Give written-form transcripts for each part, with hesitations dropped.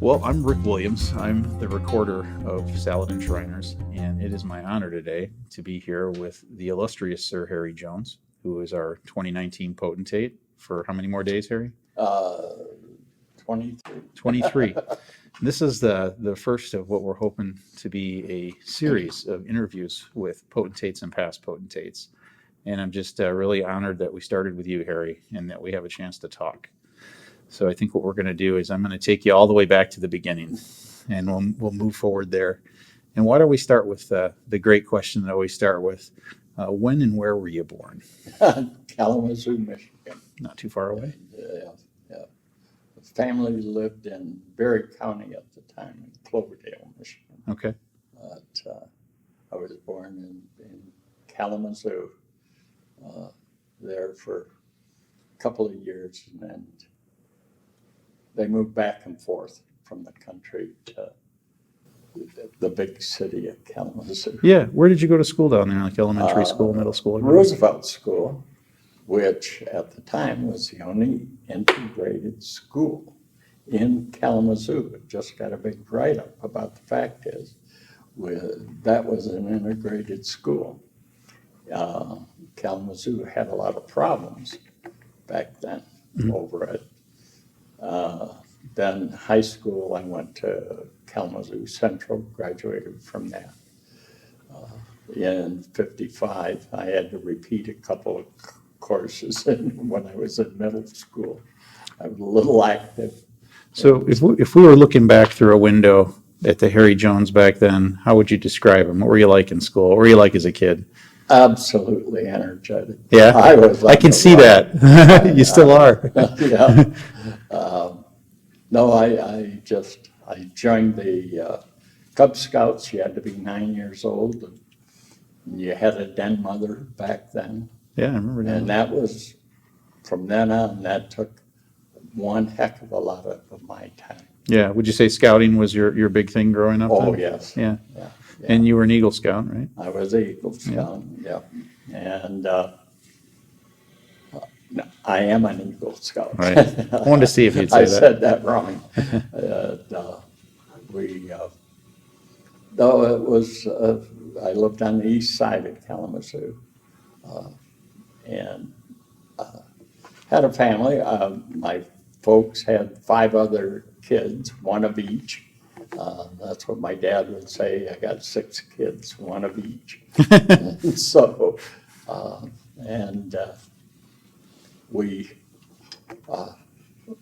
Well, I'm Rick Williams. I'm the recorder of Saladin Shriners, and it is my honor today to be here with the illustrious Sir Harry Jones, who is our 2019 potentate for how many more days, Harry? Uh, 23. 23. This is the first of what we're hoping to be a series of interviews with potentates and past potentates. And I'm just really honored that we started with you, Harry, and that we have a chance to talk. So I think what we're going to do is I'm going to take you all the way back to the beginning, and we'll move forward there. And why don't we start with the great question that I always start with: when and where were you born? Kalamazoo, Michigan. Not too far away. Yeah, yeah. The family lived in Berry County at the time, in Cloverdale, Michigan. Okay. But I was born in Kalamazoo, there for a couple of years, and then they moved back and forth from the country to the big city of Kalamazoo. Yeah. Where did you go to school down there? Like elementary school, middle school? Roosevelt School, which at the time was the only integrated school in Kalamazoo. It just got a big write-up about the fact is that was an integrated school. Kalamazoo had a lot of problems back then over it. Then high school, I went to Kalamazoo Central, graduated from that. In '55, I had to repeat a couple of courses when I was in middle school. I was a little active. So if we were looking back through a window at the Harry Jones back then, how would you describe him? What were you like in school? What were you like as a kid? Absolutely energetic. Yeah, I can see that. You still are. Yeah. No, I joined the Cub Scouts. You had to be 9 years old. And you had a den mother back then. Yeah, I remember that. And that was, from then on, that took one heck of a lot of my time. Yeah, would you say scouting was your big thing growing up? Oh, then? yes. Yeah. Yeah. And you were an Eagle Scout, right? I was an Eagle Scout, yeah. And no, I am an Eagle Scout. Right. I wanted to see if you'd say I that. said that wrong. Though it was, I lived on the east side of Kalamazoo, and had a family. My folks had 5 other kids, one of each. That's what my dad would say. I got 6 kids, one of each. So, we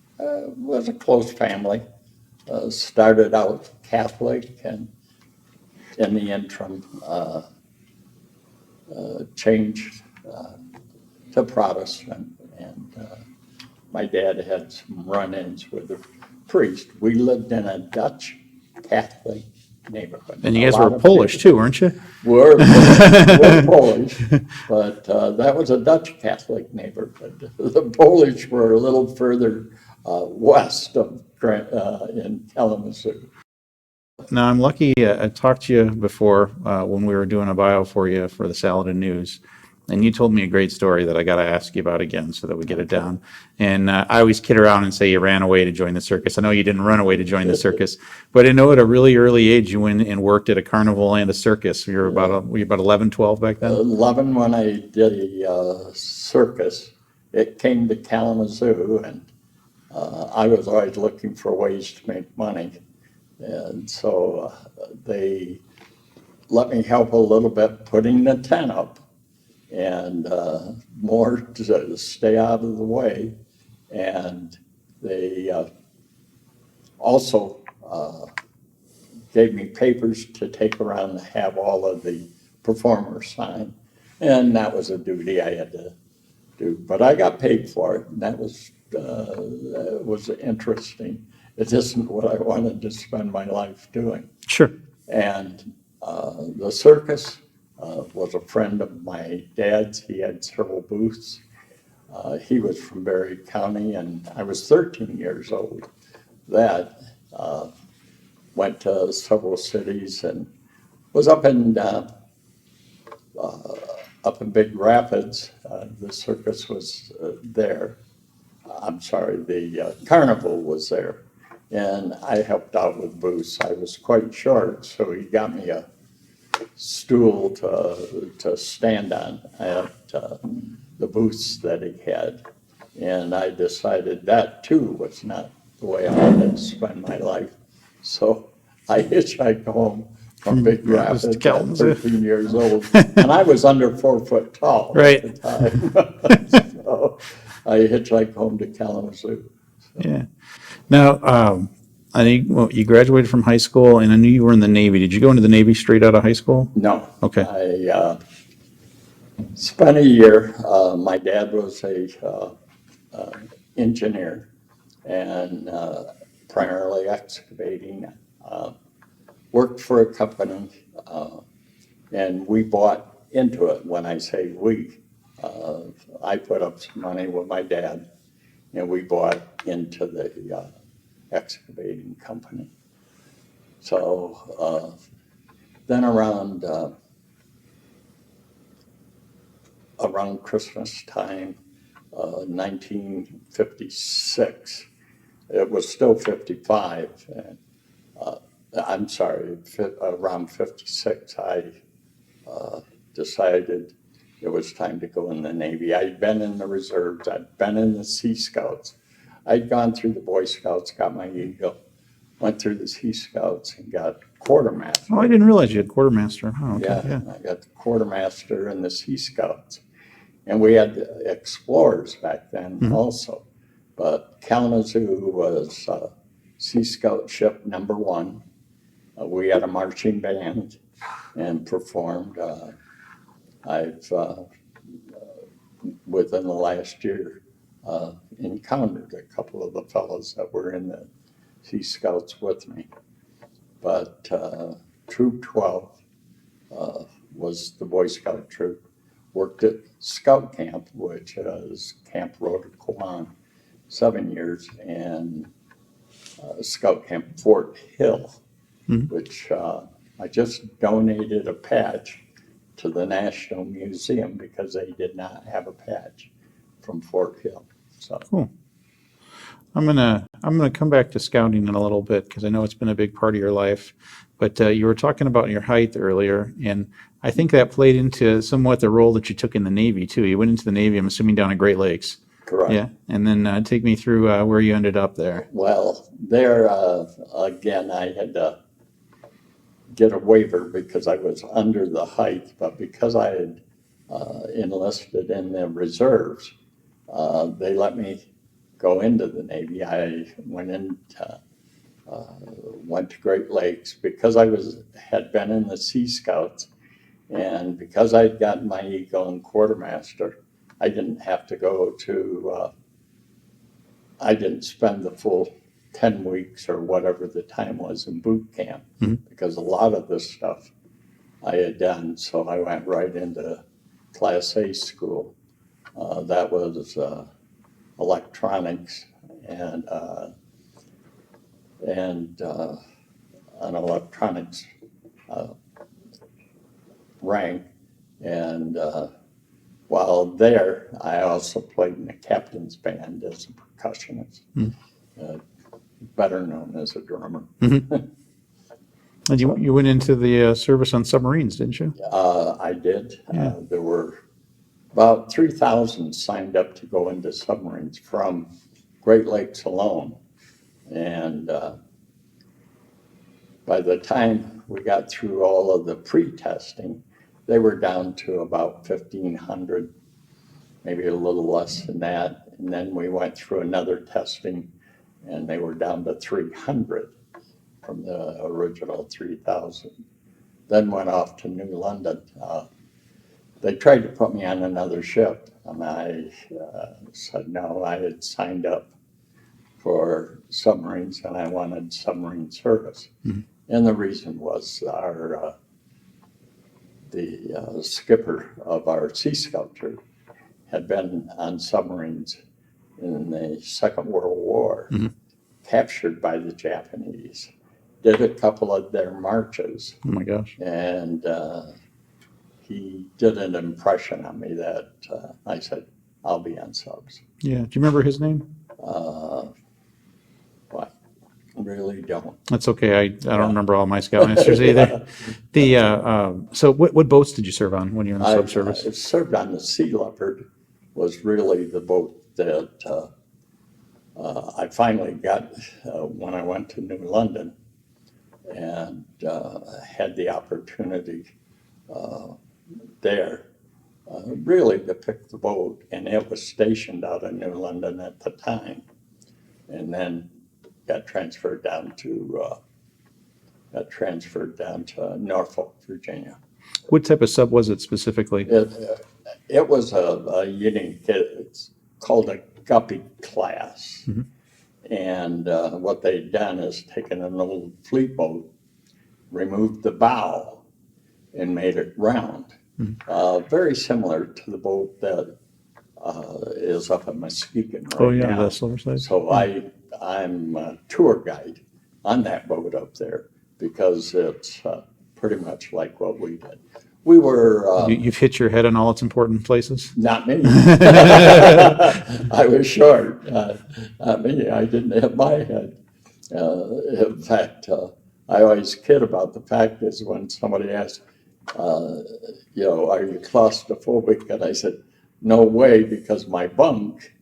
was a close family. Started out Catholic, and in the interim changed to Protestant. And my dad had some run-ins with the priest. We lived in a Dutch Catholic neighborhood. And you guys were Polish too, weren't you? We're Polish, but that was a Dutch Catholic neighborhood. The Polish were a little further west of in Kalamazoo. Now, I'm lucky. I talked to you before when we were doing a bio for you for the Saladin News, and you told me a great story that I got to ask you about again so that we get it down. And I always kid around and say you ran away to join the circus. I know you didn't run away to join the circus, but I know at a really early age you went and worked at a carnival and a circus. You were were you about 11, 12 back then? 11 when I did a circus. It came to Kalamazoo, and I was always looking for ways to make money. And so they let me help a little bit putting the tent up, and more to stay out of the way. And they also gave me papers to take around and have all of the performers sign. And that was a duty I had to do. But I got paid for it, and that was interesting. It isn't what I wanted to spend my life doing. Sure. And the circus was a friend of my dad's. He had several booths. He was from Berry County, and I was 13 years old. That went to several cities and was up in Big Rapids. The circus was there. I'm sorry, the carnival was there. and I helped out with booths. I was quite short, so he got me a stool to stand on at the booths that he had. And I decided that too was not the way I wanted to spend my life. So I hitchhiked home from Big Memphis to Rapids at Kalamazoo. 13 years old. And I was under 4 foot tall Right. at the time. So I hitchhiked home to Kalamazoo. Yeah. Now, I think, well, you graduated from high school, and I knew you were in the Navy. Did you go into the Navy straight out of high school? No. Okay. I spent a year. My dad was a engineer and primarily excavating. Worked for a company, and we bought into it. When I say we, I put up some money with my dad, and we bought into the excavating company. So then around Christmas time, 1956, it was still 55. And, I'm sorry, around 56, I decided it was time to go in the Navy. I'd been in the reserves, I'd been in the Sea Scouts. I'd gone through the Boy Scouts, got my Eagle, went through the Sea Scouts and got quartermaster. Oh, I didn't realize you had quartermaster. Oh, okay. Yeah, I got the quartermaster and the Sea Scouts. And we had explorers back then also. But Kalamazoo was Sea Scout ship number 1. We had a marching band and performed. I've, within the last year, encountered a couple of the fellows that were in the Sea Scouts with me. But Troop 12 was the Boy Scout troop. Worked at Scout Camp, which is Camp Rotacwan, 7 years, and Scout Camp Fort Hill, which I just donated a patch to the National Museum because they did not have a patch from Fort Hill. So Cool. I'm gonna come back to scouting in a little bit because I know it's been a big part of your life. But you were talking about your height earlier, and I think that played into somewhat the role that you took in the Navy too. You went into the Navy, I'm assuming, down at Great Lakes. correct. Yeah, and then take me through where you ended up there. Well, there again, I had to get a waiver because I was under the height, but because I had enlisted in the reserves, they let me go into the Navy. I went to Great Lakes because I had been in the Sea Scouts, and because I'd gotten my Eagle and quartermaster, I didn't have to go to. I didn't spend the full 10 weeks or whatever the time was in boot camp because a lot of this stuff I had done. So I went right into Class A school. That was electronics and an electronics rank. And while there, I also played in the captain's band as a percussionist, better known as a drummer. And you went into the service on submarines, didn't you? I did. Yeah. There were about 3,000 signed up to go into submarines from Great Lakes alone. And by the time we got through all of the pre-testing, they were down to about 1,500, maybe a little less than that. And then we went through another testing, and they were down to 300 from the original 3,000. Then went off to New London. They tried to put me on another ship, and I said no. I had signed up for submarines, and I wanted submarine service. And the reason was the skipper of our Sea Scout troop had been on submarines in the Second World War, captured by the Japanese, did a couple of their marches, Oh my gosh. and he did an impression on me that I said, I'll be on subs. Yeah. Do you remember his name? What? really don't. That's okay. I don't remember all my scoutmasters either. So what boats did you serve on when you were in the I subservice? served on the Sea Leopard, was really the boat that I finally got when I went to New London and had the opportunity there really to pick the boat, and it was stationed out of New London at the time, and then got transferred down to Norfolk, Virginia. What type of sub was it specifically? It was a unique, it's called a guppy class. Mhm. And what they'd done is taken an old fleet boat, removed the bow, and made it round. Very similar to the boat that is up in Muskegon right Oh, yeah, now. the Silver Slide. So I'm a tour guide on that boat up there because it's pretty much like what we did. We were You've hit your head on all its important places? not me. I was short. Not me. I didn't hit my head. In fact, I always kid about the fact is when somebody asks, are you claustrophobic? And I said, no way, because my bunk,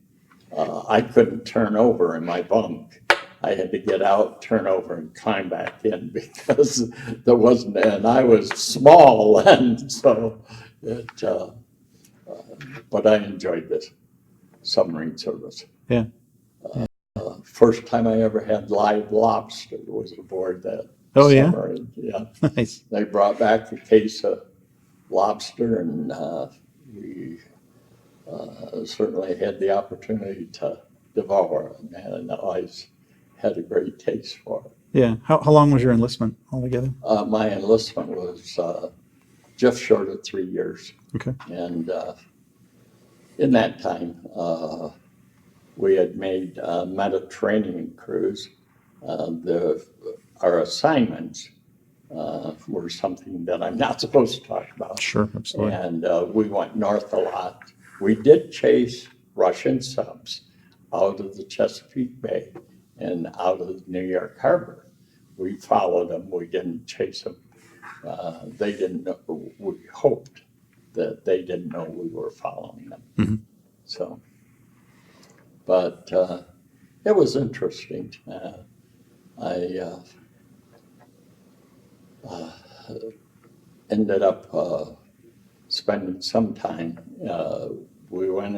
I couldn't turn over in my bunk. I had to get out, turn over, and climb back in because there wasn't, and I was small, and so but I enjoyed this submarine service. Yeah. First time I ever had live lobster was aboard that Oh, yeah? submarine. Yeah. Nice. They brought back a case of lobster, and we certainly had the opportunity to devour it, and I always had a great taste for it. Yeah. How long was your enlistment altogether? My enlistment was just short of 3 years. Okay. And in that time, we had made Mediterranean cruise. Our assignments were something that I'm not supposed to talk about. Sure, absolutely. And we went north a lot. We did chase Russian subs out of the Chesapeake Bay and out of New York Harbor. We followed them. We didn't chase them. They didn't know. We hoped that they didn't know we were following them. Mm-hmm. So, but it was interesting. I ended up spending some time. We went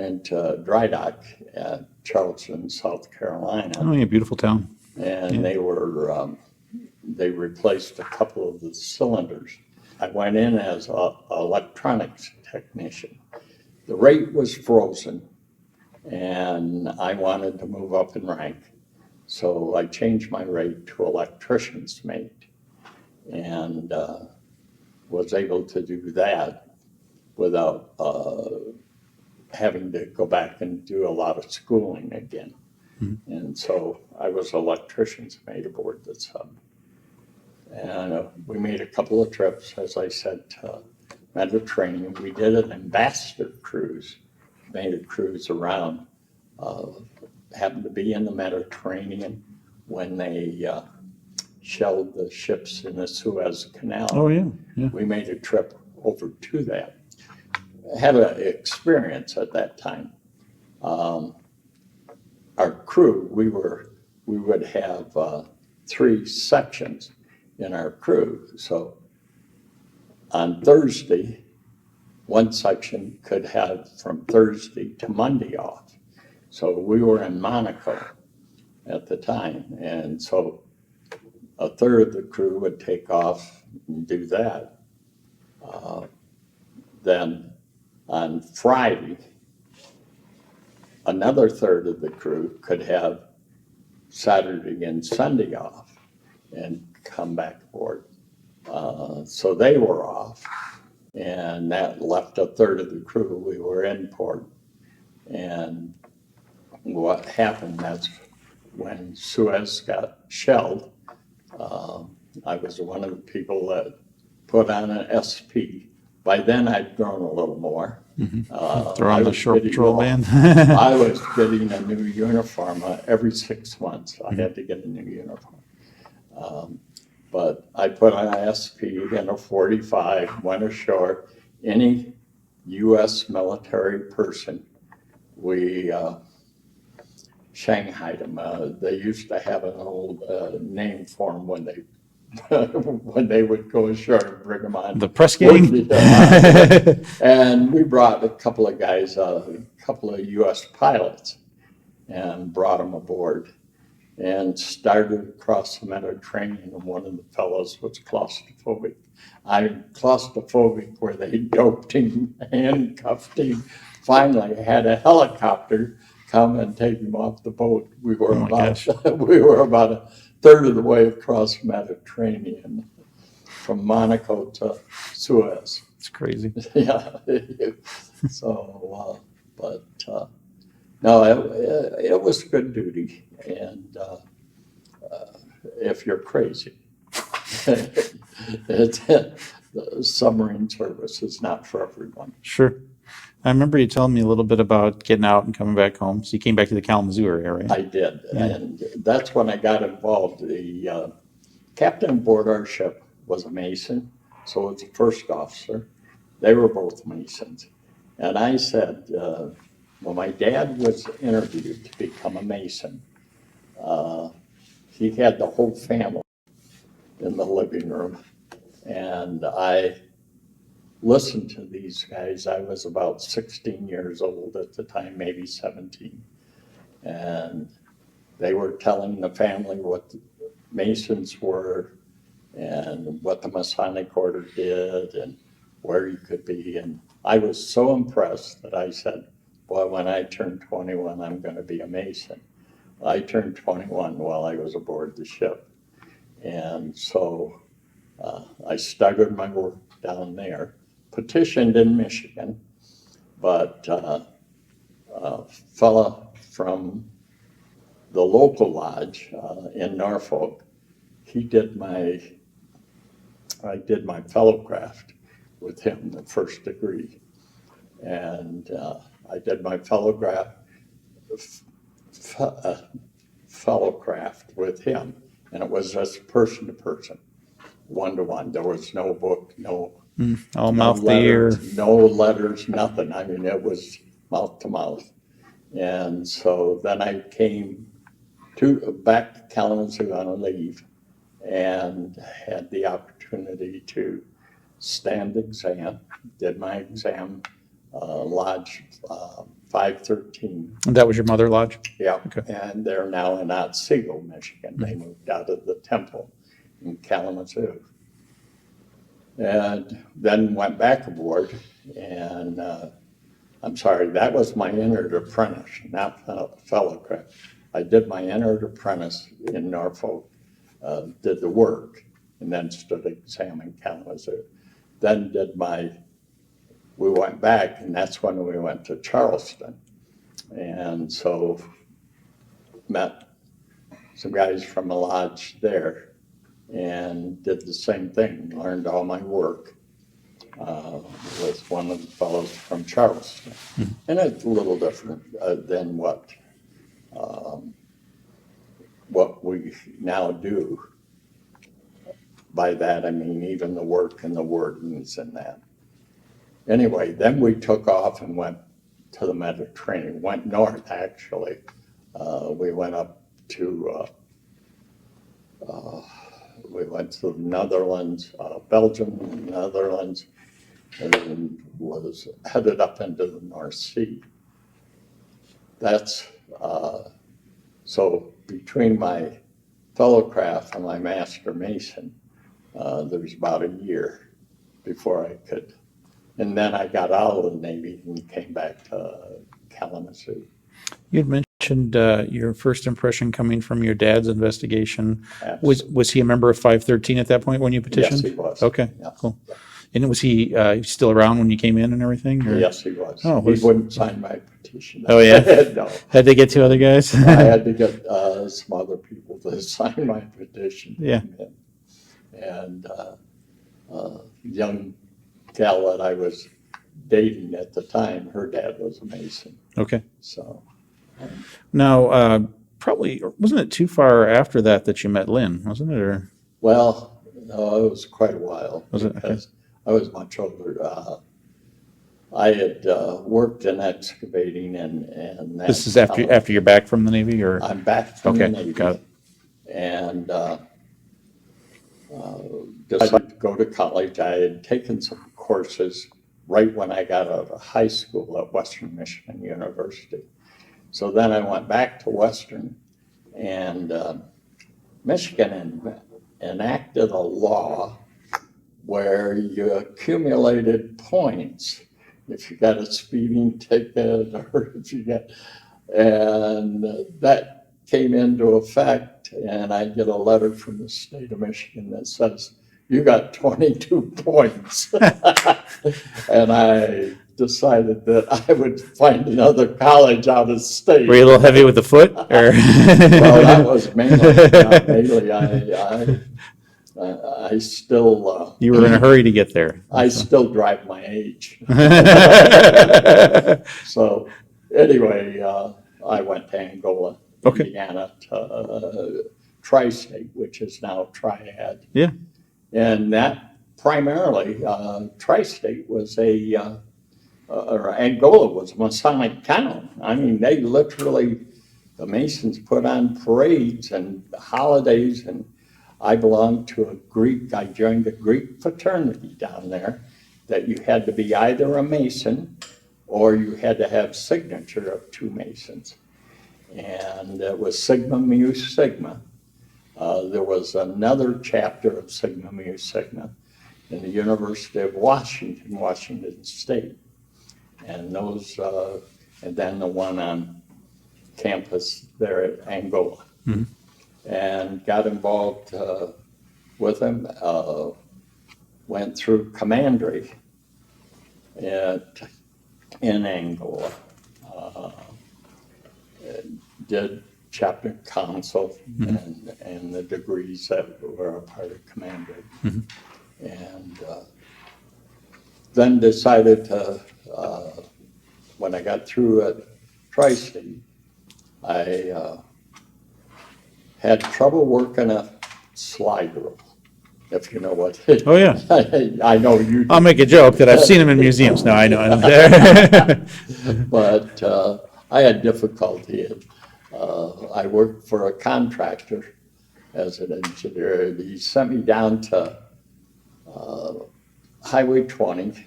into dry dock at Charleston, South Carolina. Oh, yeah, beautiful town. And Yeah. they replaced a couple of the cylinders. I went in as an electronics technician. The rate was frozen, and I wanted to move up in rank. So I changed my rate to electrician's mate, and was able to do that without having to go back and do a lot of schooling again. Mm-hmm. And so I was electrician's mate aboard the sub. And we made a couple of trips, as I said, to Mediterranean. We did an ambassador cruise, made a cruise around, happened to be in the Mediterranean when they shelled the ships in the Suez Canal. Oh, yeah. Yeah. We made a trip over to that. I had an experience at that time. Our crew, we would have 3 sections in our crew. So on Thursday, one section could have from Thursday to Monday off. So we were in Monaco at the time, and so a third of the crew would take off and do that. Then on Friday, another third of the crew could have Saturday and Sunday off and come back aboard. So they were off, and that left a third of the crew. We were in port, and what happened, that's when Suez got shelled. I was one of the people that put on an SP. By then I'd grown a little more, Throw on the short patrol band. I was getting a new uniform every 6 months. I had to get a new uniform. But I put on an SP and a 45, went ashore. Any U.S. military person, we shanghaied them. They used to have an old name for them when they when they would go ashore and bring them on. The press gang? And we brought a couple of guys, a couple of U.S. pilots, and brought them aboard and started across the Mediterranean, and one of the fellows was claustrophobic. I'm claustrophobic where they doped him, handcuffed him, finally had a helicopter come and take him off the boat. We were we were about a third of the way across the Mediterranean from Monaco to Suez. It's crazy. Yeah. So, no, it was good duty, and if you're crazy, the submarine service is not for everyone. Sure. I remember you telling me a little bit about getting out and coming back home. So you came back to the Kalamazoo area, right? I did, and that's when I got involved. The captain aboard our ship was a Mason, so was the first officer. They were both Masons. And I said, when my dad was interviewed to become a Mason, he had the whole family in the living room. And I listened to these guys. I was about 16 years old at the time, maybe 17. And they were telling the family what the Masons were and what the Masonic order did and where you could be. And I was so impressed that I said, boy, when I turn 21, I'm going to be a Mason. I turned 21 while I was aboard the ship. And so I started my work down there, petitioned in Michigan, but a fella from the local lodge in Norfolk, I did my fellowcraft with him, the first degree. And I did my fellowcraft with him, and it was just person to person, one to one. There was no book, no mouth to ear. No letters, nothing. I mean, it was mouth to mouth. And so then I came back to Kalamazoo on a leave and had the opportunity to stand exam, did my exam, Lodge 513. And that was your mother lodge? Yeah, Okay. and they're now in Otsego, Michigan. They moved out of the temple in Kalamazoo. And then went back aboard, and I'm sorry, that was my entered apprentice, not fellowcraft. I did my entered apprentice in Norfolk, did the work, and then stood exam in Kalamazoo. Then we went back, and that's when we went to Charleston. And so met some guys from a lodge there and did the same thing, learned all my work with one of the fellows from Charleston. And it's a little different than what we now do. By that, I mean even the work and the wordings and that. Anyway, then we took off and went to the Mediterranean, went north actually. We went up to, we went to the Netherlands, Belgium, Netherlands, and was headed up into the North Sea. That's, so between my fellowcraft and my master mason, there was about a year before I could. And then I got out of the Navy and came back to Kalamazoo. You had mentioned your first impression coming from your dad's investigation. Absolutely. Was he a member of 513 at that point when you petitioned? Yes, he was. Okay, Yeah. cool. And was he still around when you came in and everything? Or? Yes, he was. Oh, he wouldn't sign my petition. Oh, yeah? No. Had to get two other guys? I had to get some other people to sign my petition. Yeah. And young gal that I was dating at the time, her dad was a Mason. Okay. So, Now, probably wasn't it too far after that that you met Lynn, wasn't it? Or well, no, it was quite a while Was it? Okay. because I was much older. I had worked in excavating and that. this is after you're back from the Navy, or I'm back from the okay, Navy. got it. And decided to go to college. I had taken some courses right when I got out of high school at Western Michigan University. So then I went back to Western, and Michigan enacted a law where you accumulated points if you got a speeding ticket or if you got, and that came into effect, and I get a letter from the state of Michigan that says, you got 22 points. And I decided that I would find another college out of state. Were you a little heavy with the foot, or? Well, that was mainly, I still, You were in a hurry to get there. I still drive my age. So anyway, I went to Angola, Okay. Indiana, to Tri-State, which is now Triad. Yeah. And that primarily, Tri-State was or Angola was a Masonic town. I mean, they literally, the Masons put on parades and holidays, and I belonged to I joined a Greek fraternity down there that you had to be either a Mason or you had to have signature of two Masons. And it was Sigma Mu Sigma. There was another chapter of Sigma Mu Sigma in the University of Washington, Washington State. And those, and then the one on campus there at Angola. Mm-hmm. And got involved with them, went through commandery in Angola, did chapter council and the degrees that were a part of commandery. Mm-hmm. And then decided to, when I got through at Tri-State, I had trouble working a slide rule, if you know what. Oh, yeah. I know you do. I'll make a joke that I've seen them in museums. No, I know. But I had difficulty. I worked for a contractor as an engineer. He sent me down to Highway 20.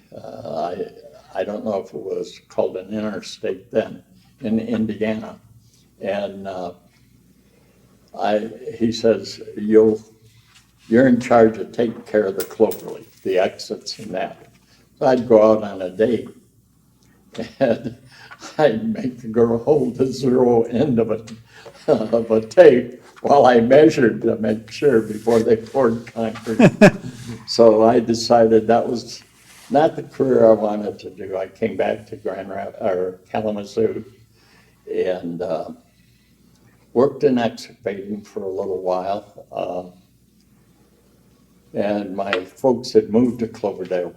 I don't know if it was called an interstate then, in Indiana. And he says, you're in charge of taking care of the cloverleaf, the exits and that. So I'd go out on a date, and I'd make the girl hold the zero end of a tape while I measured to make sure before they poured concrete. So I decided that was not the career I wanted to do. I came back to Kalamazoo and worked in excavating for a little while. And my folks had moved to Cloverdale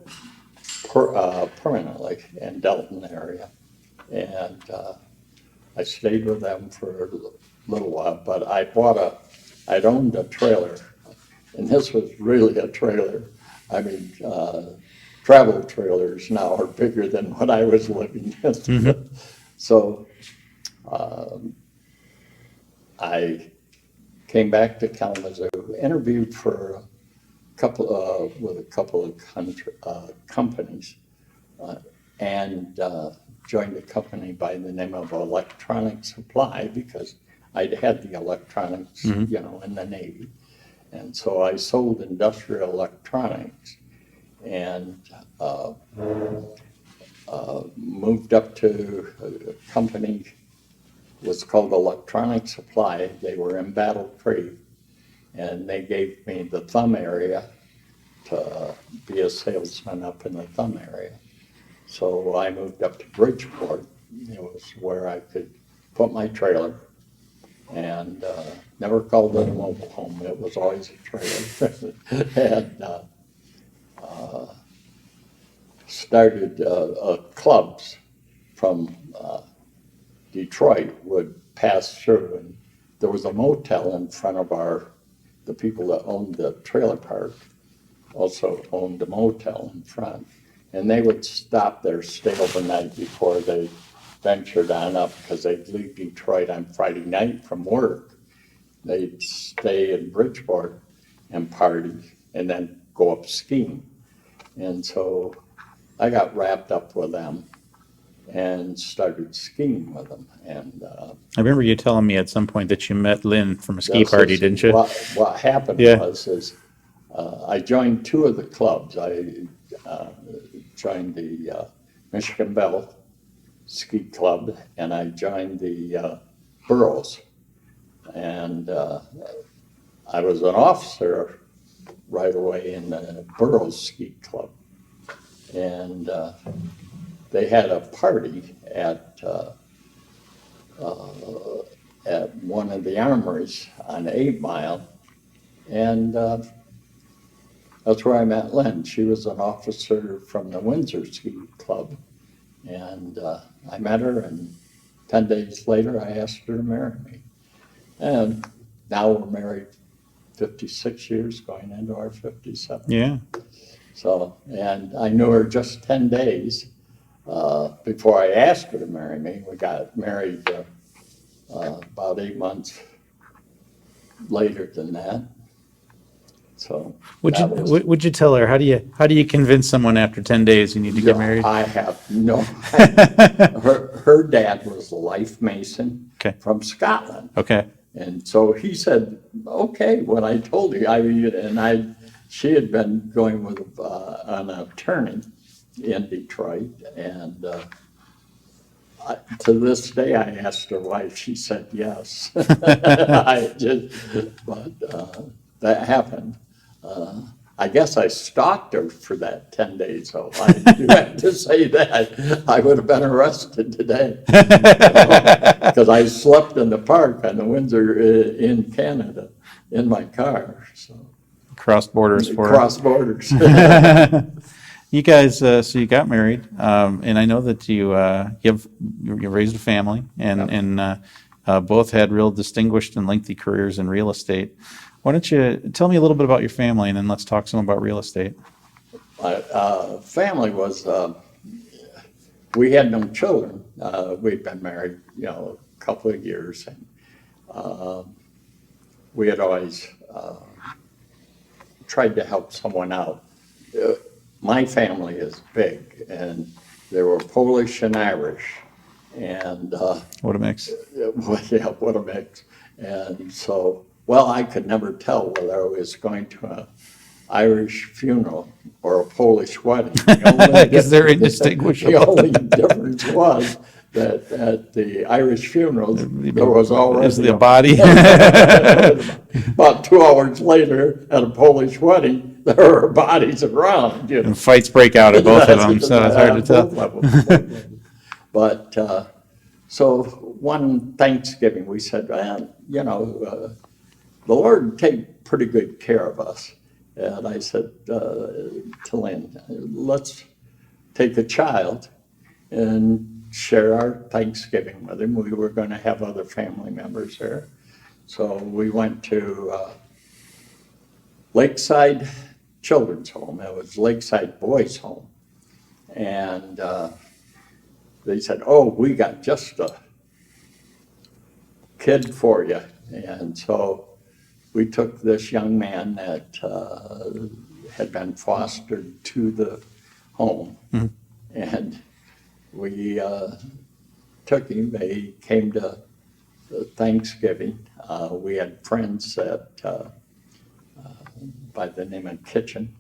permanently in Delton area. And I stayed with them for a little while, but I'd owned a trailer, and this was really a trailer. I mean, travel trailers now are bigger than what I was living in. Mm-hmm. So I came back to Kalamazoo, interviewed for with a couple of companies, and joined a company by the name of Electronic Supply because I'd had the electronics, mm-hmm. In the Navy. And so I sold industrial electronics and moved up to a company was called Electronic Supply. They were in Battle Creek, and they gave me the thumb area to be a salesman up in the thumb area. So I moved up to Bridgeport. It was where I could put my trailer, and never called it a mobile home. It was always a trailer. And started clubs from Detroit would pass through, and there was a motel in front of the people that owned the trailer park also owned a motel in front. And they would stop there, stay overnight before they ventured on up, because they'd leave Detroit on Friday night from work. They'd stay in Bridgeport and party and then go up skiing. And so I got wrapped up with them and started skiing with them. And I remember you telling me at some point that you met Lynn from a ski this party, is didn't you? What happened Yeah. was I joined two of the clubs. I joined the Michigan Bell Ski Club, and I joined the Burros. And I was an officer right away in the Burros Ski Club. And they had a party at one of the armories on 8 Mile, and that's where I met Lynn. She was an officer from the Windsor Ski Club, and I met her, and 10 days later I asked her to marry me. And now we're married 56 years, going into our 57th. Yeah. So, and I knew her just 10 days before I asked her to marry me. We got married about 8 months later than that. So Would you tell her, how do you convince someone after 10 days you need to get married? I have no her dad was a life mason Okay. from Scotland. Okay. And so he said, okay, when I told you, she had been going with an attorney in Detroit, and to this day I asked her why she said yes. But that happened. I guess I stalked her for that 10 days, so I do have to say that. I would have been arrested today. Because I slept in the park on the Windsor in Canada in my car. So Cross borders for her. cross borders. You guys, so you got married, and I know that you raised a family, and both had real distinguished and lengthy careers in real estate. Why don't you tell me a little bit about your family, and then let's talk some about real estate. My family was, we had no children. We'd been married, a couple of years, and we had always tried to help someone out. My family is big, and there were Polish and Irish, and What a mix. yeah, what a mix. And so, well, I could never tell whether I was going to an Irish funeral or a Polish wedding. Because they're indistinguishable. The only difference was that at the Irish funeral, there was already Is the body? About 2 hours later, at a Polish wedding, there were bodies around. And fights break out at both of them, so it's hard to tell. But so one Thanksgiving, we said, the Lord take pretty good care of us. And I said to Lynn, let's take a child and share our Thanksgiving with him. We were going to have other family members there. So we went to Lakeside Children's Home. It was Lakeside Boys Home. And they said, oh, we got just a kid for you. And so we took this young man that had been fostered to the home, and we took him. They came to Thanksgiving. We had friends that by the name of Kitchen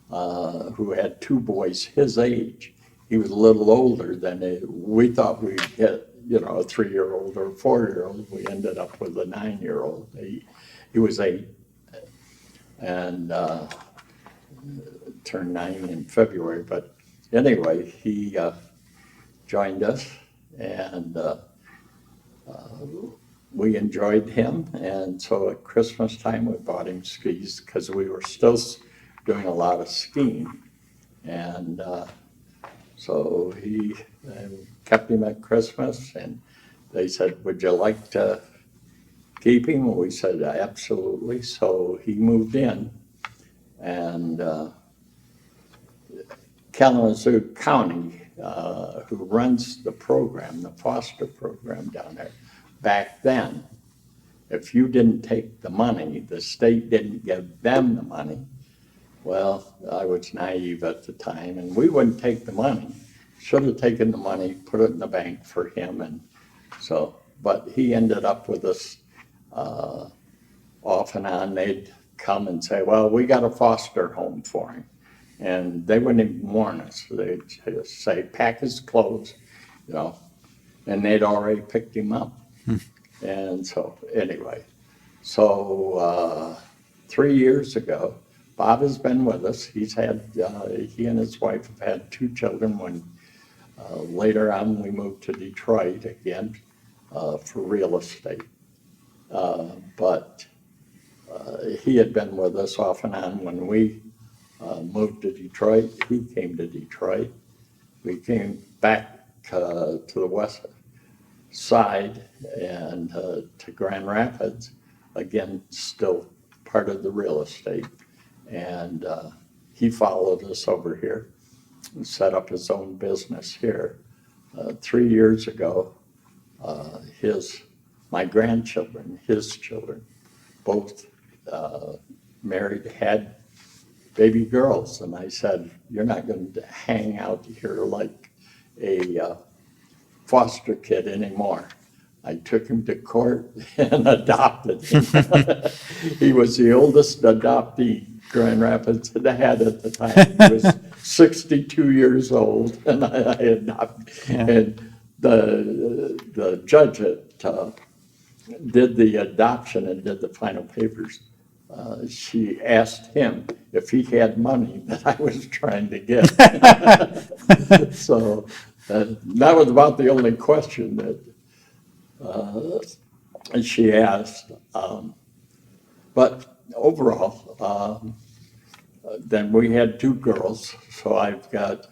who had two boys his age. He was a little older than we thought we'd get, a 3-year-old or a 4-year-old. We ended up with a 9-year-old. He was 8 and turned 9 in February. But anyway, he joined us, and we enjoyed him. And so at Christmas time, we bought him skis because we were still doing a lot of skiing. And So he kept him at Christmas, and they said, "Would you like to keep him?" And we said, "Absolutely." So he moved in, and Kalamazoo County, who runs the program, the foster program down there, back then, if you didn't take the money, the state didn't give them the money. Well, I was naive at the time, and we wouldn't take the money. Should have taken the money, put it in the bank for him, and so, but he ended up with us off and on. They'd come and say, "Well, we got a foster home for him." And they wouldn't even warn us. They'd just say, "Pack his clothes," you know, and they'd already picked him up. And so, anyway, so 3 years ago, Bob has been with us. He's had, he and his wife have had 2 children. When later on we moved to Detroit again for real estate. But he had been with us off and on. When we moved to Detroit, he came to Detroit. We came back to the west side and to Grand Rapids, again, still part of the real estate. And he followed us over here and set up his own business here. 3 years ago, my grandchildren, his children, both married, had baby girls. And I said, "You're not going to hang out here like a foster kid anymore." I took him to court and adopted him. He was the oldest adoptee Grand Rapids had had at the time. He was 62 years old, and I adopted. Yeah. And the judge that did the adoption and did the final papers, she asked him if he had money that I was trying to get. So that was about the only question that she asked. But overall, then we had 2 girls. So I've got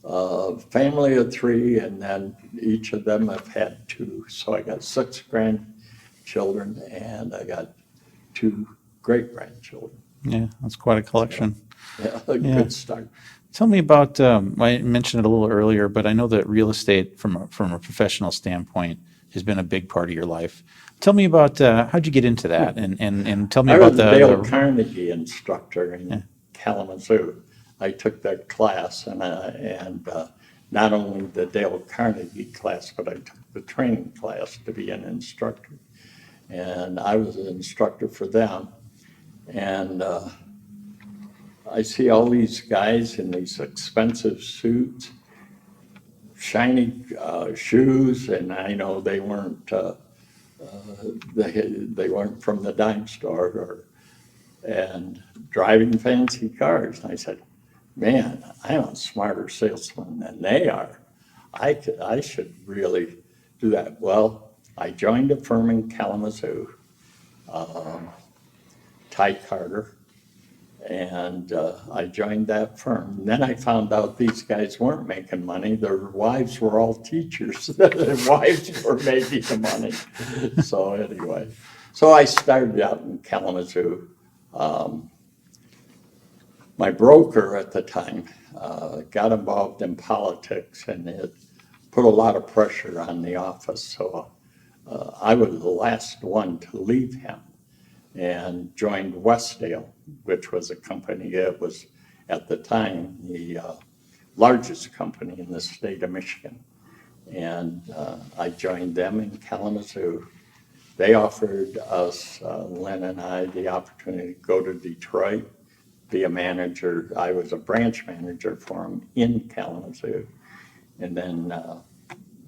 a family of 3, and then each of them have had 2. So I got 6 grandchildren, and I got 2 great-grandchildren. Yeah, that's quite a collection. Yeah, a good start. Tell me about, I mentioned it a little earlier, but I know that real estate from a professional standpoint has been a big part of your life. Tell me about, how'd you get into that? And tell me I about was a Dale Carnegie instructor in Kalamazoo. I took that class, and not only the Dale Carnegie class, but I took the training class to be an instructor. And I was an instructor for them. And I see all these guys in these expensive suits, shiny shoes, and I know they weren't they weren't from the dime store, and driving fancy cars. And I said, "Man, I'm a smarter salesman than they are. I should really do that." Well, I joined a firm in Kalamazoo, Ty Carter, and I joined that firm. And then I found out these guys weren't making money. Their wives were all teachers. Their wives were making the money. So anyway, so I started out in Kalamazoo. My broker at the time got involved in politics, and it put a lot of pressure on the office. So I was the last one to leave him and joined Westdale, which was a company that was at the time the largest company in the state of Michigan. And I joined them in Kalamazoo. They offered us, Lynn and I, the opportunity to go to Detroit, be a manager. I was a branch manager for them in Kalamazoo. And then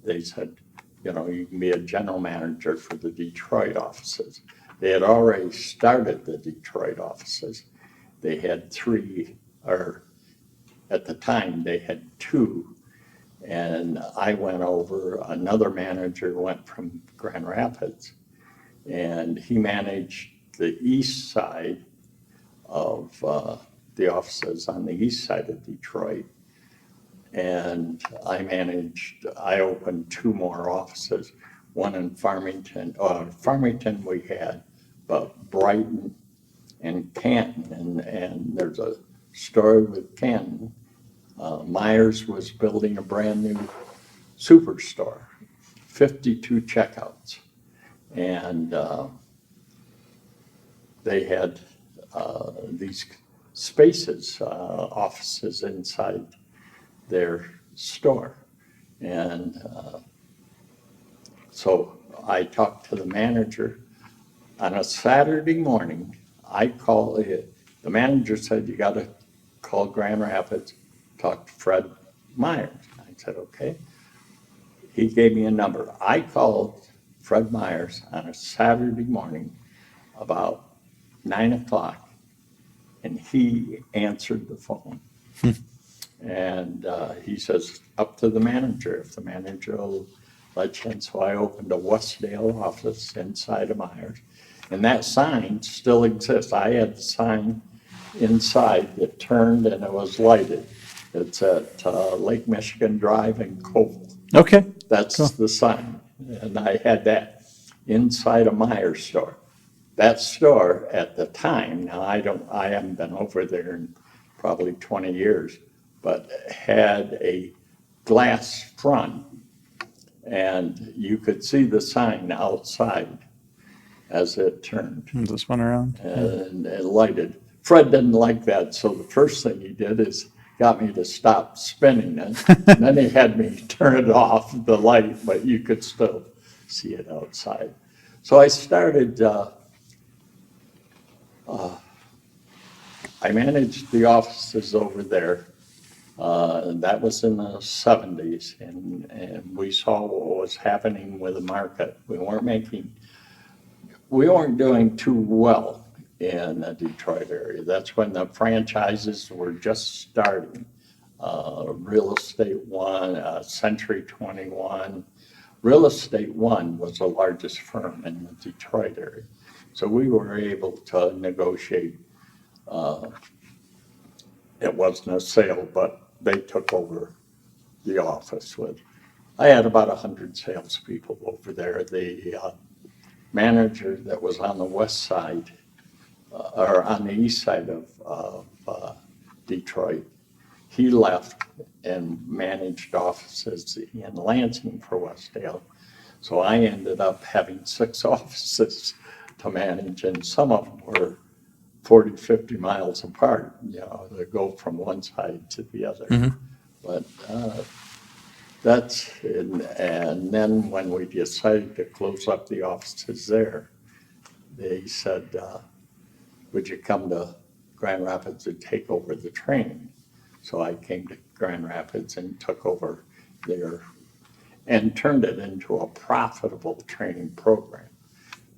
they said, you can be a general manager for the Detroit offices. They had already started the Detroit offices. They had 3, or at the time they had 2. And I went over, another manager went from Grand Rapids, and he managed the east side of the offices on the east side of Detroit. And I opened two more offices, one in Farmington, Farmington we had, but Brighton and Canton, and there's a story with Canton. Myers was building a brand new superstore, 52 checkouts, and they had these spaces, offices inside their store. And so I talked to the manager on a Saturday morning. I call it, the manager said, you got to call Grand Rapids, talk to Fred Myers. I said, okay. He gave me a number. I called Fred Myers on a Saturday morning about 9 o'clock, and he answered the phone. And he says, up to the manager, if the manager will let you in. So I opened a Westdale office inside of Myers. And that sign still exists. I had the sign inside that turned and it was lighted. It's at Lake Michigan Drive in Covell. Okay. That's Cool. the sign. And I had that inside a Myers store. That store at the time, now I haven't been over there in probably 20 years, but had a glass front and you could see the sign outside as it turned This one around. and it lighted. Fred didn't like that, so the first thing he did is got me to stop spinning it. And then he had me turn it off, the light, but you could still see it outside. So I started, I managed the offices over there. And that was in the 70s, and we saw what was happening with the market. We weren't doing too well in the Detroit area. That's when the franchises were just starting. Real Estate One, Century 21. Real Estate One was the largest firm in the Detroit area. So we were able to negotiate. It wasn't a sale, but they took over the office with, I had about 100 salespeople over there. The manager that was on the west side, or on the east side of Detroit, he left and managed offices in Lansing for Westdale. So I ended up having 6 offices to manage, and some of them were 40, 50 miles apart, they go from one side to the other. But and then when we decided to close up the offices there, they said, would you come to Grand Rapids and take over the training? So I came to Grand Rapids and took over there and turned it into a profitable training program.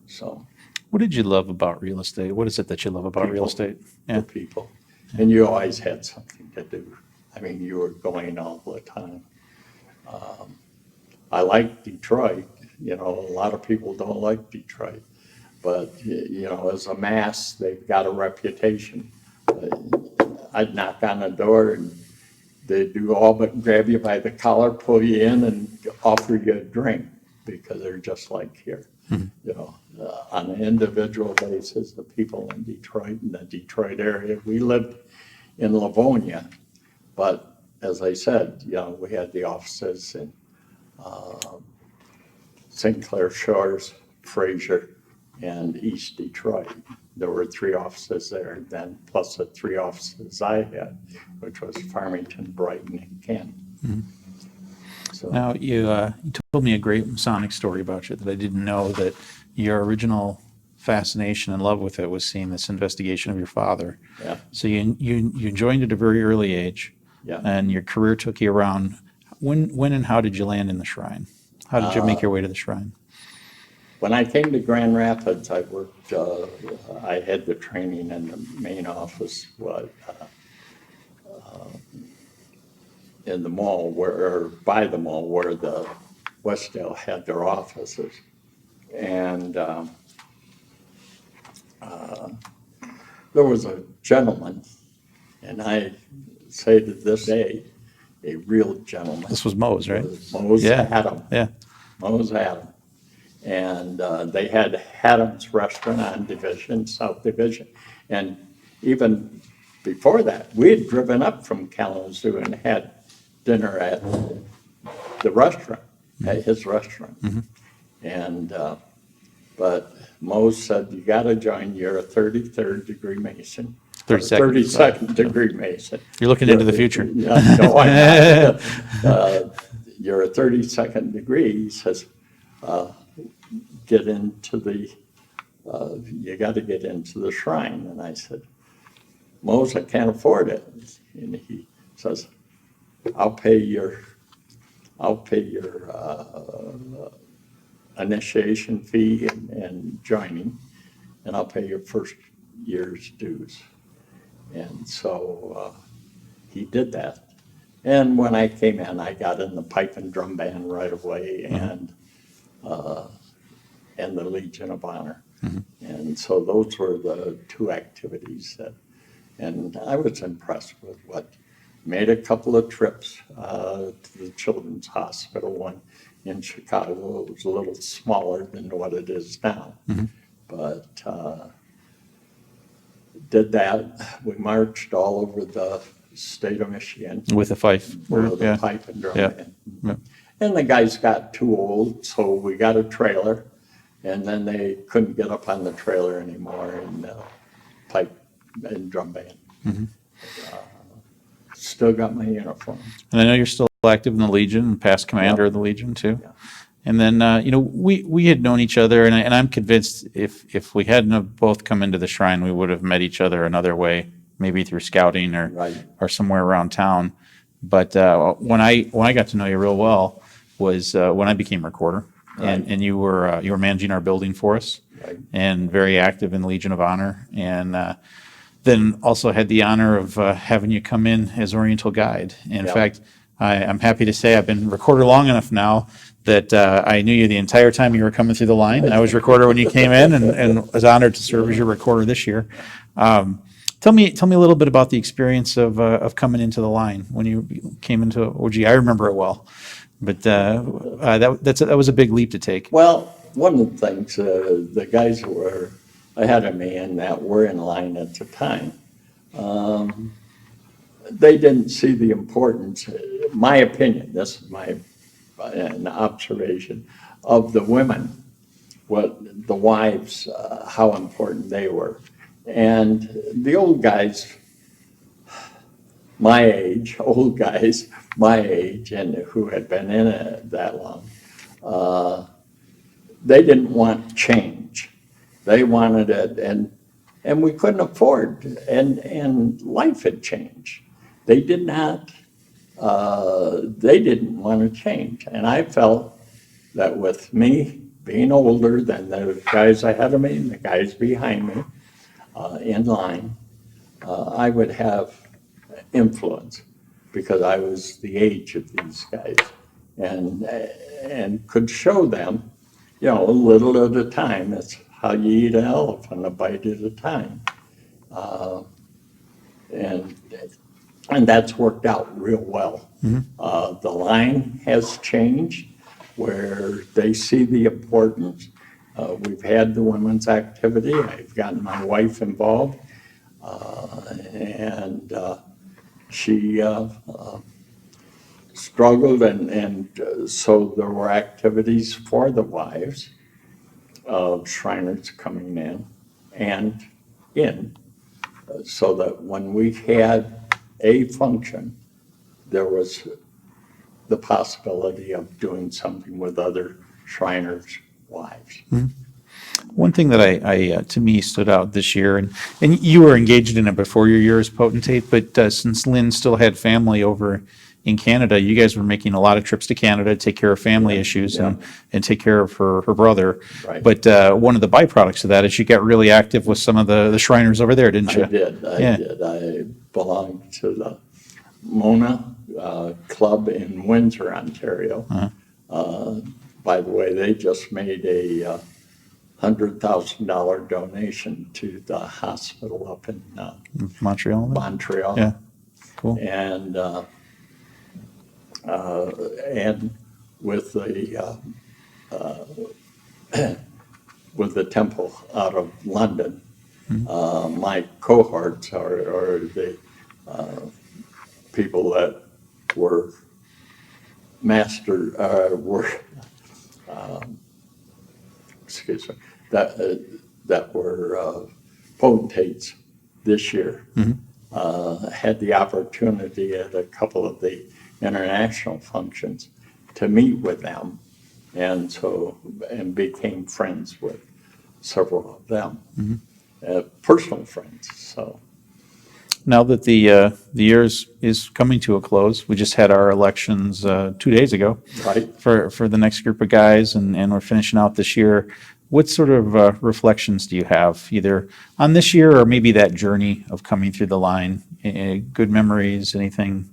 So What did you love about real estate? What is it that you love about real People. estate? Yeah. the people. And you always had something to do. I mean, you were going all the time. I like Detroit. A lot of people don't like Detroit. But, as a mass, they've got a reputation. I'd knock on the door and they'd do all but grab you by the collar, pull you in, and offer you a drink because they're just like here. On an individual basis, the people in Detroit and the Detroit area, we lived in Livonia, but as I said, we had the offices in St. Clair Shores, Fraser, and East Detroit. There were 3 offices there then, plus the 3 offices I had, which was Farmington, Brighton, and Canton. So Now, you told me a great Masonic story about you that I didn't know, that your original fascination and love with it was seeing this investigation of your father. yeah, So you joined at a very early age, yeah. and your career took you around. When and how did you land in the shrine? How did you make your way to the shrine? When I came to Grand Rapids, I worked, I had the training in the main office, in the mall or by the mall where the Westdale had their offices. And there was a gentleman, and I say to this day, a real gentleman. This was Moe's, right? Moe's Yeah. Adam. Yeah. Moe's Adam. And they had Adam's Restaurant on Division, South Division. And even before that, we had driven up from Kalamazoo and had dinner at the restaurant, at his restaurant. And, but Moe said, you got to join, you're a 33rd degree Mason. 32nd. 32nd degree Mason. You're looking into the future. No, I'm not. You're a 32nd degree. He says, get into the, you got to get into the shrine. And I said, Mose, I can't afford it. And he says, I'll pay your initiation fee and joining, and I'll pay your first year's dues. And so he did that. And when I came in, I got in the pipe and drum band right away, and the Legion of Honor. And so those were the two activities that, and I was impressed with what, made a couple of trips to the Children's Hospital, one in Chicago. It was a little smaller than what it is now. But did that. We marched all over the state of Michigan With a fife. with Yeah. a pipe and drum Yeah. band. Yeah. And the guys got too old, so we got a trailer, and then they couldn't get up on the trailer anymore, and pipe and drum band. Still got my uniform. And I know you're still active in the Legion, and past commander of the Legion too. Yeah. And then, we had known each other, and I'm convinced if we hadn't have both come into the shrine, we would have met each other another way, maybe through scouting Right. or somewhere around town. But when I got to know you real well was when I became recorder, Right. and you were managing our building for us, Right. and very active in Legion of Honor, and then also had the honor of having you come in as Oriental Guide. In Yeah. fact, I'm happy to say I've been recorder long enough now that I knew you the entire time you were coming through the line. I was recorder when you came in, and was honored to serve as your recorder this year. Tell me a little bit about the experience of coming into the line when you came into OG. I remember it well, but that was a big leap to take. Well, one of the things, the guys that were ahead of me and that were in line at the time, they didn't see the importance, my opinion, this is an observation, of the women, what the wives, how important they were. And the old guys, my age, old guys, my age, and who had been in it that long, they didn't want change. They wanted it, and we couldn't afford, and life had changed. They did not, they didn't want to change. And I felt that with me being older than the guys ahead of me and the guys behind me in line, I would have influence because I was the age of these guys, and could show them, a little at a time. That's how you eat an elephant, a bite at a time. And that's worked out real well. The line has changed where they see the importance. We've had the women's activity. I've gotten my wife involved, and she struggled, and so there were activities for the wives of Shriners coming in and in, so that when we had a function, there was the possibility of doing something with other Shriners' wives. One thing that I to me stood out this year, and you were engaged in it before your year as potentate, but since Lynn still had family over in Canada, you guys were making a lot of trips to Canada to take care of family issues and take care of her brother. Right. But one of the byproducts of that is you got really active with some of the Shriners over there, didn't you? I did. I belonged to the Mona Club in Windsor, Ontario. By the way, they just made a $100,000 donation to the hospital up in Montreal. Montreal. Yeah, cool. And And with with the temple out of London, my cohorts are the people that were were excuse me, that were potentates this year. Had the opportunity at a couple of the international functions to meet with them, and became friends with several of them, personal friends. So Now that the year is coming to a close, we just had our elections 2 days ago right. for the next group of guys, and we're finishing out this year. What sort of reflections do you have, either on this year or maybe that journey of coming through the line? Good memories, anything in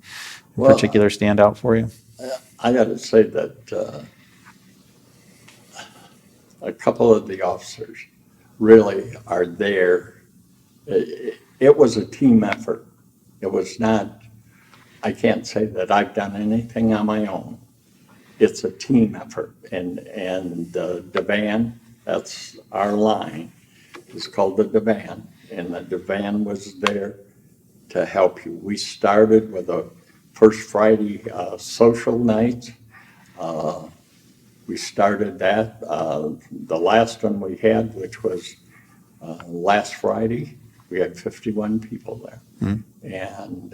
Well, particular stand out for you? I got to say that a couple of the officers really are there. It was a team effort. It was not, I can't say that I've done anything on my own. It's a team effort. And the divan, that's our line, is called the divan. And the divan was there to help you. We started with a first Friday social night. We started that. The last one we had, which was last Friday, we had 51 people there. And,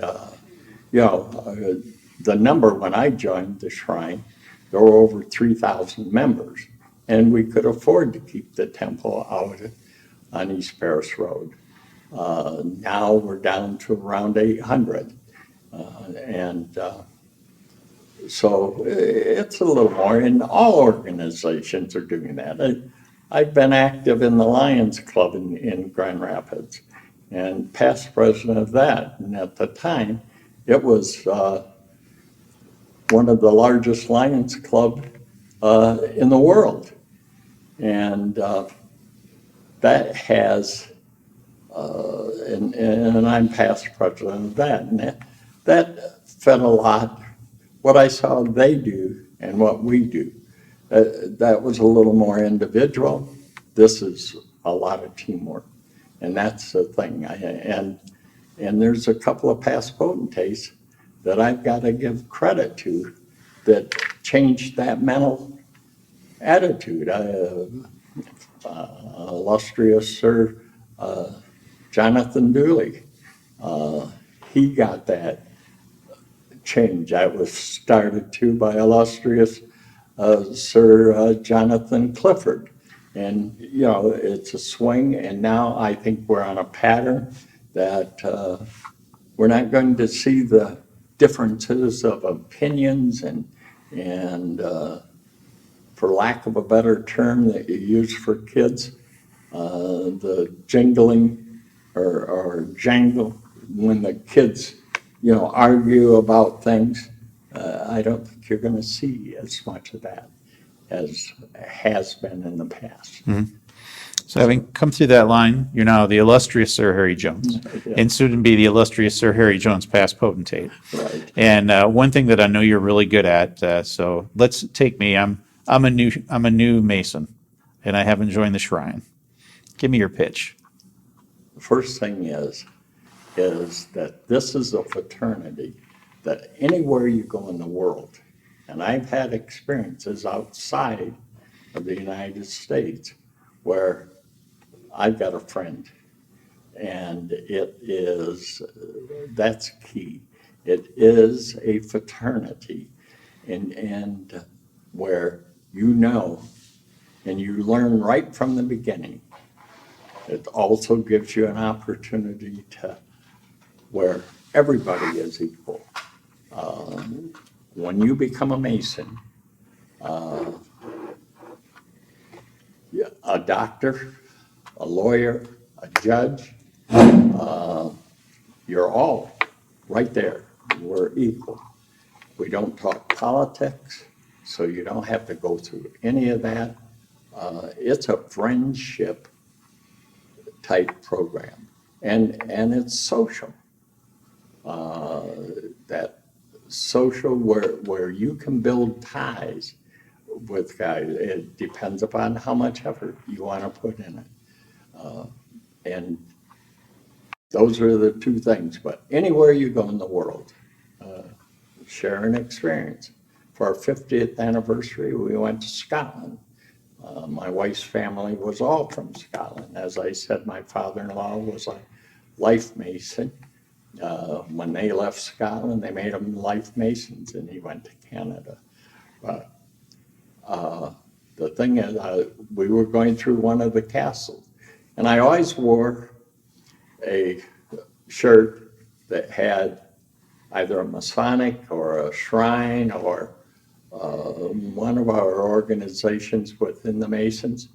the number when I joined the Shrine, there were over 3,000 members. And we could afford to keep the temple out on East Paris Road. Now we're down to around 800. And so it's a little more, and all organizations are doing that. I've been active in the Lions Club in Grand Rapids and past president of that. And at the time, it was one of the largest Lions Club in the world. And that has, and I'm past president of that. And that fed a lot what I saw they do and what we do. That was a little more individual. This is a lot of teamwork. And that's the thing. And there's a couple of past potentates that I've got to give credit to that changed that mental attitude. Illustrious Sir Jonathan Dooley, he got that change. That was started too by illustrious Sir Jonathan Clifford. And, it's a swing, and now I think we're on a pattern that we're not going to see the differences of opinions and for lack of a better term that you use for kids, the jingling or jangle when the kids, argue about things. I don't think you're going to see as much of that as has been in the past. So having come through that line, you're now the illustrious Sir Harry Jones, Yeah. and soon to be the illustrious Sir Harry Jones, past potentate. Right. And one thing that I know you're really good at, so let's take me. I'm a new Mason, and I haven't joined the Shrine. Give me your pitch. The first thing is that this is a fraternity that anywhere you go in the world, and I've had experiences outside of the United States where I've got a friend, and that's key. It is a fraternity, and where and you learn right from the beginning. It also gives you an opportunity to where everybody is equal. When you become a Mason, a doctor, a lawyer, a judge, you're all right there. We're equal. We don't talk politics, so you don't have to go through any of that. It's a friendship type program, and it's social. That social where you can build ties with guys. It depends upon how much effort you want to put in it. And those are the two things. But anywhere you go in the world, share an experience. For our 50th anniversary, we went to Scotland. My wife's family was all from Scotland. As I said, my father-in-law was a life mason. When they left Scotland, they made him life masons, and he went to Canada. But the thing is, we were going through one of the castles, and I always wore a shirt that had either a Masonic or a shrine or one of our organizations within the Masons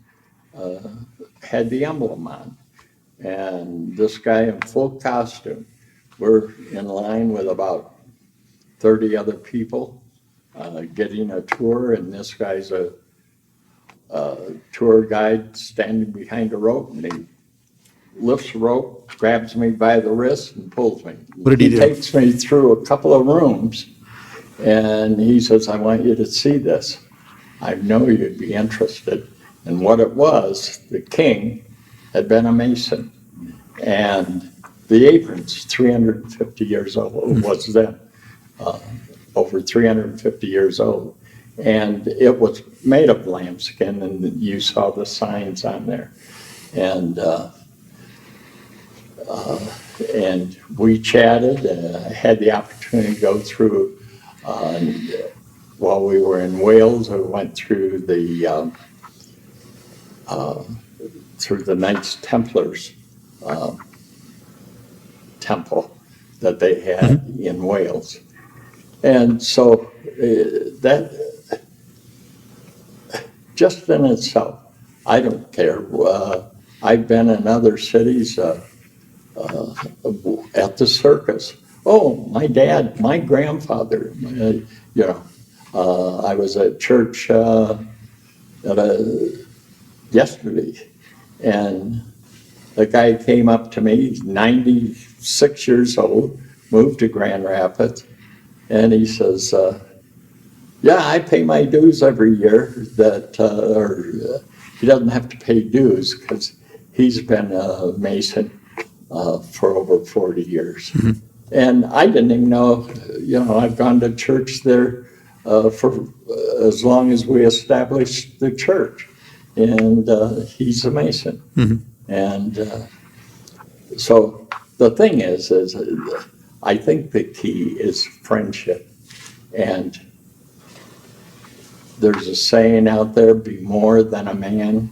had the emblem on. And this guy in full costume, we're in line with about 30 other people getting a tour, and this guy's a tour guide standing behind a rope, and he lifts the rope, grabs me by the wrist, and pulls me. What did he do? Takes me through a couple of rooms, and he says, "I want you to see this. I know you'd be interested." And what it was, the king had been a Mason, and the apron's 350 years old, was then, over 350 years old. And it was made of lambskin, and you saw the signs on there. And we chatted, had the opportunity to go through, while we were in Wales, I went through the Knights Templars temple that they had in Wales. And so that, just in itself, I don't care. I've been in other cities at the circus. Oh, my grandfather, I was at church yesterday, and the guy came up to me, he's 96 years old, moved to Grand Rapids, and he says, "Yeah, I pay my dues every year." He doesn't have to pay dues because he's been a Mason for over 40 years. Mm-hmm. And I didn't even know, I've gone to church there for as long as we established the church. And he's a Mason. Mm-hmm. And so the thing is I think the key is friendship. And there's a saying out there, be more than a man,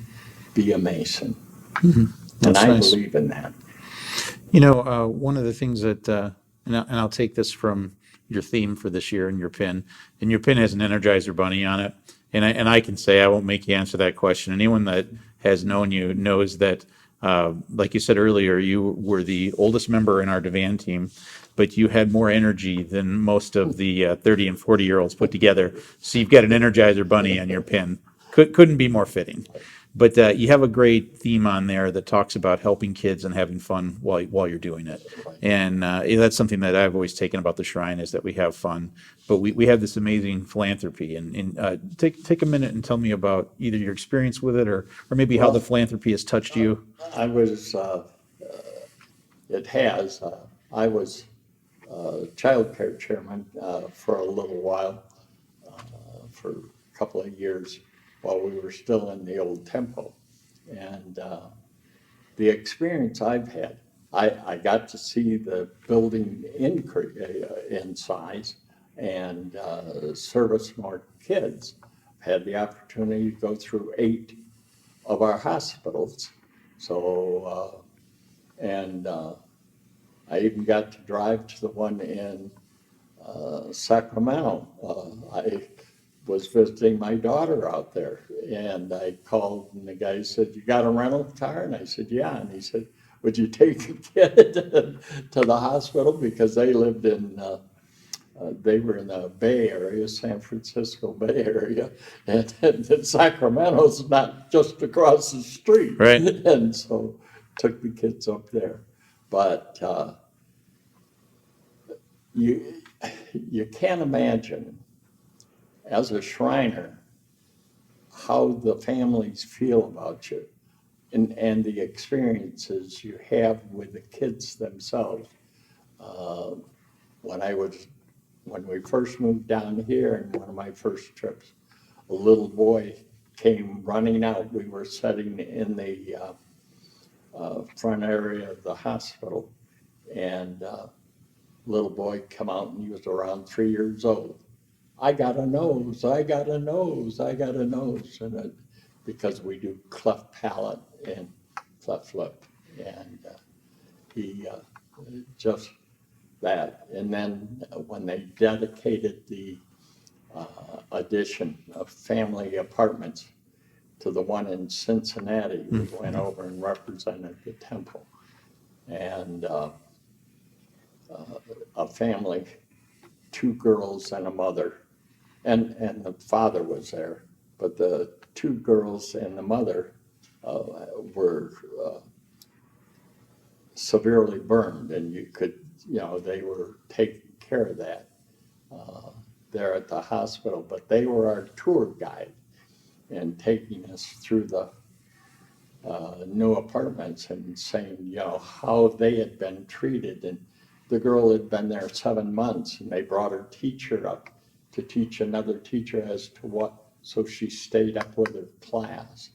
be a Mason. Mm-hmm. And I believe in that. One of the things that, and I'll take this from your theme for this year and your pin has an Energizer bunny on it. And I can say, I won't make you answer that question. Anyone that has known you knows that, like you said earlier, you were the oldest member in our Divan team, but you had more energy than most of the 30 and 40-year-olds put together. So you've got an Energizer bunny on your pin. Couldn't be more fitting. But you have a great theme on there that talks about helping kids and having fun while you're doing it. And that's something that I've always taken about the Shrine, is that we have fun. But we have this amazing philanthropy. And take a minute and tell me about either your experience with it or maybe how the philanthropy has touched you. I was, it has. I was child care chairman for a little while, for a couple of years, while we were still in the old temple. And the experience I've had, I got to see the building increase in size and service more kids. Had the opportunity to go through 8 of our hospitals. So, I even got to drive to the one in Sacramento. I was visiting my daughter out there, and I called, and the guy said, "You got a rental car?" And I said, "Yeah." And he said, "Would you take a kid to the hospital?" Because they lived in, they were in the Bay Area, San Francisco Bay Area, and Sacramento's not just across the street. Right. And so took the kids up there. But you can't imagine, as a Shriner, how the families feel about you and the experiences you have with the kids themselves. Uh, when when we first moved down here, and one of my first trips, a little boy came running out. We were sitting in the front area of the hospital, and little boy come out, and he was around 3 years old. I got a nose, I got a nose, I got a nose, and because we do cleft palate and cleft lip, and he just that. And then when they dedicated the addition of family apartments to the one in Cincinnati, we went over and represented the temple. And a family, 2 girls and a mother, and the father was there, but the 2 girls and the mother were severely burned, and you could, they were taking care of that there at the hospital. But they were our tour guide and taking us through the new apartments and saying, how they had been treated. And the girl had been there 7 months, and they brought her teacher up to teach another teacher as to what, so she stayed up with her class.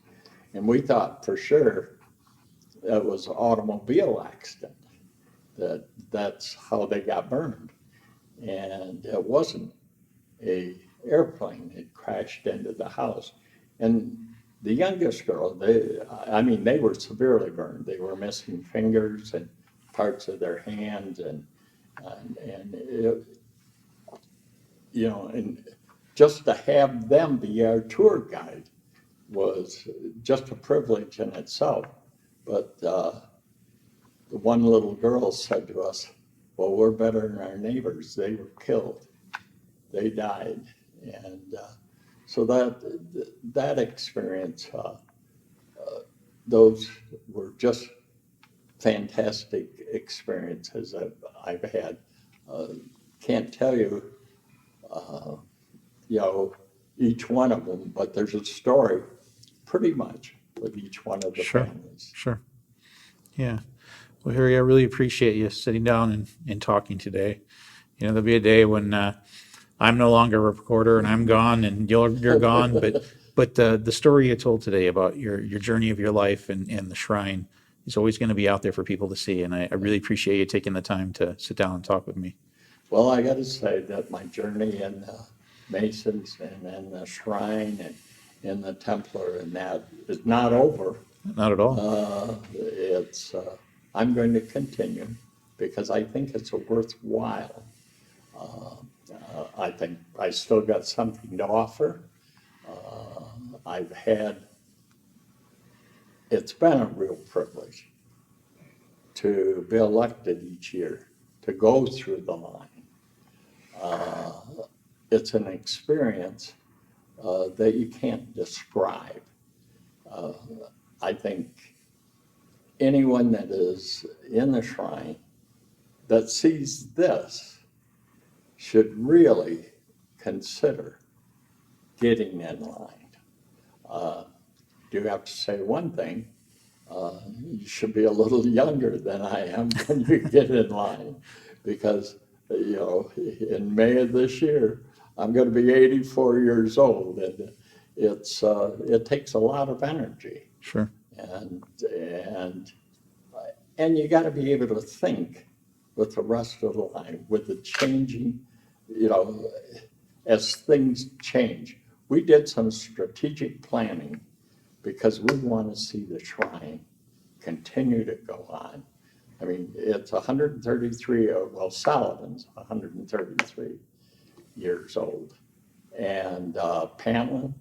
And we thought for sure that was an automobile accident, that's how they got burned. And it wasn't a airplane. It crashed into the house. And the youngest girl, they were severely burned. They were missing fingers and parts of their hands, and it, and just to have them be our tour guide was just a privilege in itself. But the one little girl said to us, well, we're better than our neighbors. They were killed. They died. And so that experience, those were just fantastic experiences that I've had. Can't tell you, each one of them, but there's a story pretty much with each one of the Sure. families. Sure. Yeah. Well, Harry, I really appreciate you sitting down and talking today. There'll be a day when I'm no longer a reporter and I'm gone and you're gone, but the story you told today about your journey of your life and the shrine is always going to be out there for people to see. And I really appreciate you taking the time to sit down and talk with me. Well, I got to say that my journey in the Masons and in the shrine and in the Templar and that is not over. Not at all. I'm going to continue because I think it's a worthwhile. I think I still got something to offer. It's been a real privilege to be elected each year, to go through the line. It's an experience that you can't describe. I think anyone that is in the shrine that sees this should really consider getting in line. Do have to say one thing, you should be a little younger than I am when you get in line, because in May of this year, I'm going to be 84 years old, and it takes a lot of energy. Sure. And you got to be able to think with the rest of the line, with the changing, as things change. We did some strategic planning because we want to see the shrine continue to go on. I mean, it's 133, well, Sullivan's 133 years old. And Pamela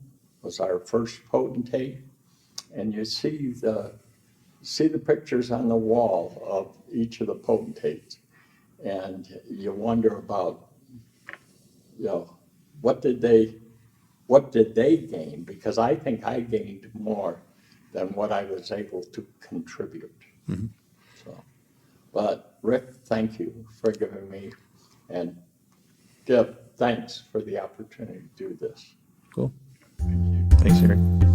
was our first potentate. And you see the pictures on the wall of each of the potentates. And you wonder about, what did they gain? Because I think I gained more than what I was able to contribute. Mm-hmm. So, but Rick, thank you for giving me and Jeff, thanks for the opportunity to do this. Cool. Thanks, Harry.